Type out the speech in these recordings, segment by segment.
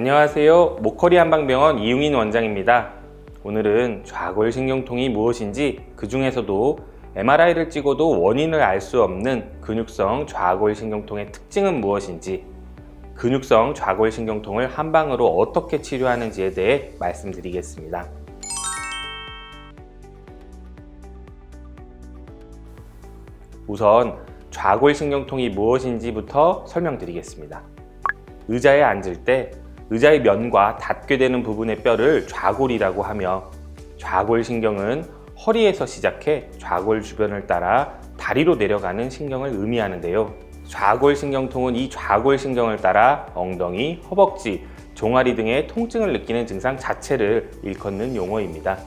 안녕하세요. 목허리 한방병원 이웅인 원장입니다. 오늘은 좌골신경통이 무엇인지, 그 중에서도 MRI를 찍어도 원인을 알 수 없는 근육성 좌골신경통의 특징은 무엇인지, 근육성 좌골신경통을 한방으로 어떻게 치료하는지에 대해 말씀드리겠습니다. 우선 좌골신경통이 무엇인지부터 설명드리겠습니다. 의자에 앉을 때 의자의 면과 닿게 되는 부분의 뼈를 좌골이라고 하며, 좌골신경은 허리에서 시작해 좌골 주변을 따라 다리로 내려가는 신경을 의미하는데요. 좌골신경통은 이 좌골신경을 따라 엉덩이, 허벅지, 종아리 등의 통증을 느끼는 증상 자체를 일컫는 용어입니다.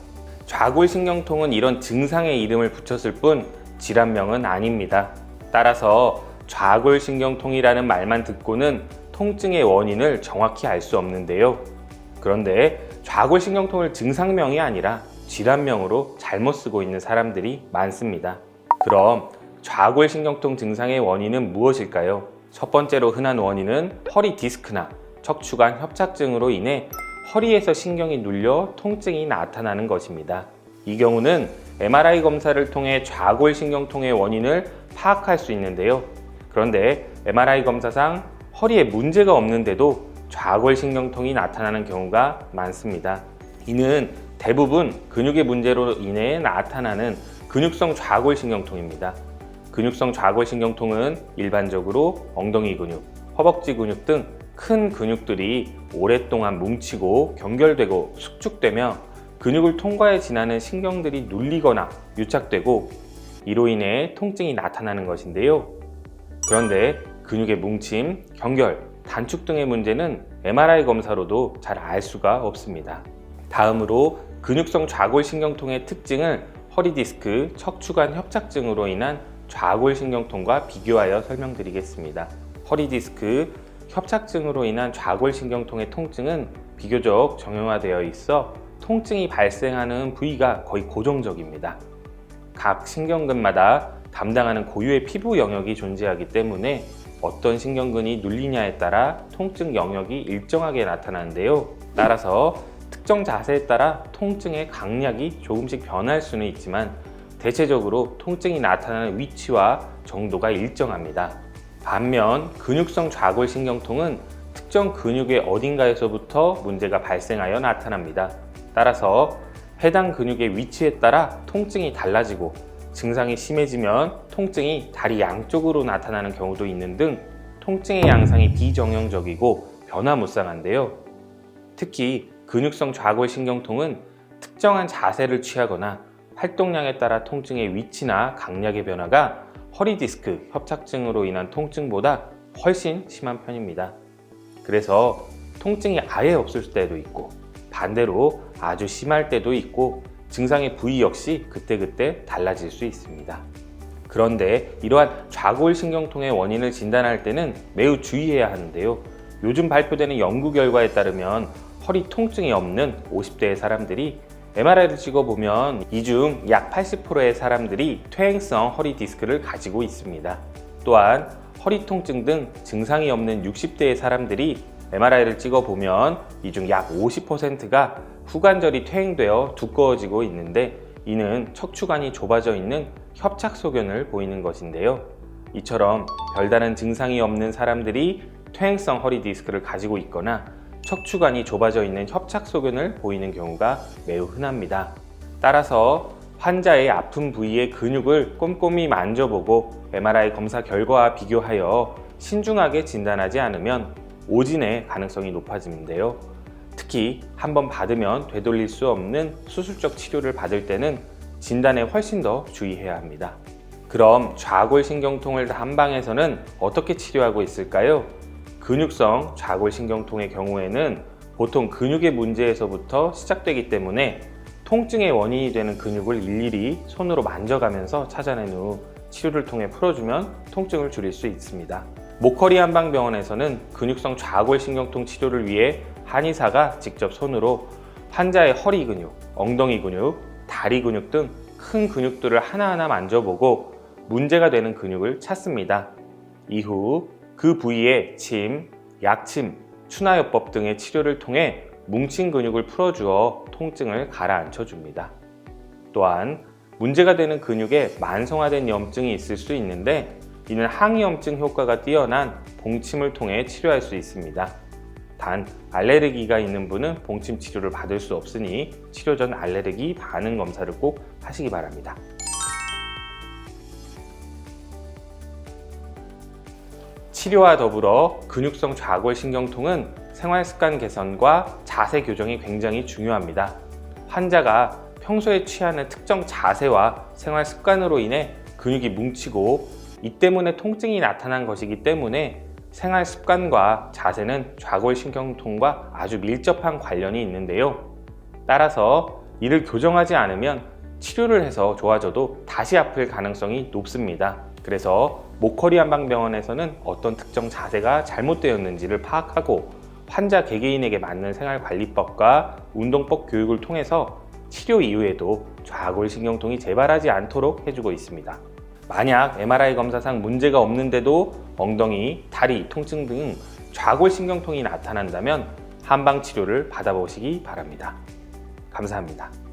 좌골신경통은 이런 증상의 이름을 붙였을 뿐 질환명은 아닙니다. 따라서 좌골신경통이라는 말만 듣고는 통증의 원인을 정확히 알 수 없는데요. 그런데 좌골신경통을 증상명이 아니라 질환명으로 잘못 쓰고 있는 사람들이 많습니다. 그럼 좌골신경통 증상의 원인은 무엇일까요? 첫 번째로 흔한 원인은 허리 디스크나 척추관 협착증으로 인해 허리에서 신경이 눌려 통증이 나타나는 것입니다. 이 경우는 MRI 검사를 통해 좌골신경통의 원인을 파악할 수 있는데요. 그런데 MRI 검사상 허리에 문제가 없는데도 좌골신경통이 나타나는 경우가 많습니다. 이는 대부분 근육의 문제로 인해 나타나는 근육성 좌골신경통입니다. 근육성 좌골신경통은 일반적으로 엉덩이 근육, 허벅지 근육 등 큰 근육들이 오랫동안 뭉치고 경결되고 숙축되며 근육을 통과해 지나는 신경들이 눌리거나 유착되고, 이로 인해 통증이 나타나는 것인데요. 그런데 근육의 뭉침, 경결, 단축 등의 문제는 MRI 검사로도 잘 알 수가 없습니다. 다음으로 근육성 좌골신경통의 특징을 허리 디스크, 척추관 협착증으로 인한 좌골신경통과 비교하여 설명드리겠습니다. 허리 디스크, 협착증으로 인한 좌골신경통의 통증은 비교적 정형화되어 있어 통증이 발생하는 부위가 거의 고정적입니다. 각 신경근마다 담당하는 고유의 피부 영역이 존재하기 때문에 어떤 신경근이 눌리냐에 따라 통증 영역이 일정하게 나타나는데요. 따라서 특정 자세에 따라 통증의 강약이 조금씩 변할 수는 있지만 대체적으로 통증이 나타나는 위치와 정도가 일정합니다. 반면 근육성 좌골신경통은 특정 근육의 어딘가에서부터 문제가 발생하여 나타납니다. 따라서 해당 근육의 위치에 따라 통증이 달라지고, 증상이 심해지면 통증이 다리 양쪽으로 나타나는 경우도 있는 등 통증의 양상이 비정형적이고 변화무쌍한데요. 특히 근육성 좌골신경통은 특정한 자세를 취하거나 활동량에 따라 통증의 위치나 강약의 변화가 허리 디스크, 협착증으로 인한 통증보다 훨씬 심한 편입니다. 그래서 통증이 아예 없을 때도 있고, 반대로 아주 심할 때도 있고, 증상의 부위 역시 그때그때 달라질 수 있습니다. 그런데 이러한 좌골신경통의 원인을 진단할 때는 매우 주의해야 하는데요. 요즘 발표되는 연구 결과에 따르면 허리 통증이 없는 50대의 사람들이 MRI를 찍어보면 이 중 약 80%의 사람들이 퇴행성 허리 디스크를 가지고 있습니다. 또한 허리 통증 등 증상이 없는 60대의 사람들이 MRI를 찍어보면 이 중 약 50%가 후관절이 퇴행되어 두꺼워지고 있는데, 이는 척추관이 좁아져 있는 협착소견을 보이는 것인데요. 이처럼 별다른 증상이 없는 사람들이 퇴행성 허리 디스크를 가지고 있거나 척추관이 좁아져 있는 협착소견을 보이는 경우가 매우 흔합니다. 따라서 환자의 아픈 부위의 근육을 꼼꼼히 만져보고 MRI 검사 결과와 비교하여 신중하게 진단하지 않으면 오진의 가능성이 높아지는데요. 특히 한번 받으면 되돌릴 수 없는 수술적 치료를 받을 때는 진단에 훨씬 더 주의해야 합니다. 그럼 좌골신경통을 한방에서는 어떻게 치료하고 있을까요? 근육성 좌골신경통의 경우에는 보통 근육의 문제에서부터 시작되기 때문에 통증의 원인이 되는 근육을 일일이 손으로 만져가면서 찾아낸 후 치료를 통해 풀어주면 통증을 줄일 수 있습니다. 목허리 한방병원에서는 근육성 좌골신경통 치료를 위해 한의사가 직접 손으로 환자의 허리 근육, 엉덩이 근육, 다리 근육 등 큰 근육들을 하나하나 만져보고 문제가 되는 근육을 찾습니다. 이후 그 부위에 침, 약침, 추나요법 등의 치료를 통해 뭉친 근육을 풀어주어 통증을 가라앉혀 줍니다. 또한 문제가 되는 근육에 만성화된 염증이 있을 수 있는데 이는 항이염증 효과가 뛰어난 봉침을 통해 치료할 수 있습니다. 단 알레르기가 있는 분은 봉침 치료를 받을 수 없으니 치료 전 알레르기 반응 검사를 꼭 하시기 바랍니다. 치료와 더불어 근육성 좌골신경통은 생활습관 개선과 자세 교정이 굉장히 중요합니다. 환자가 평소에 취하는 특정 자세와 생활습관으로 인해 근육이 뭉치고 이 때문에 통증이 나타난 것이기 때문에 생활습관과 자세는 좌골신경통과 아주 밀접한 관련이 있는데요. 따라서 이를 교정하지 않으면 치료를 해서 좋아져도 다시 아플 가능성이 높습니다. 그래서 목허리 한방병원에서는 어떤 특정 자세가 잘못되었는지를 파악하고 환자 개개인에게 맞는 생활관리법과 운동법 교육을 통해서 치료 이후에도 좌골신경통이 재발하지 않도록 해주고 있습니다. 만약 MRI 검사상 문제가 없는데도 엉덩이, 다리, 통증 등 좌골신경통이 나타난다면 한방치료를 받아보시기 바랍니다. 감사합니다.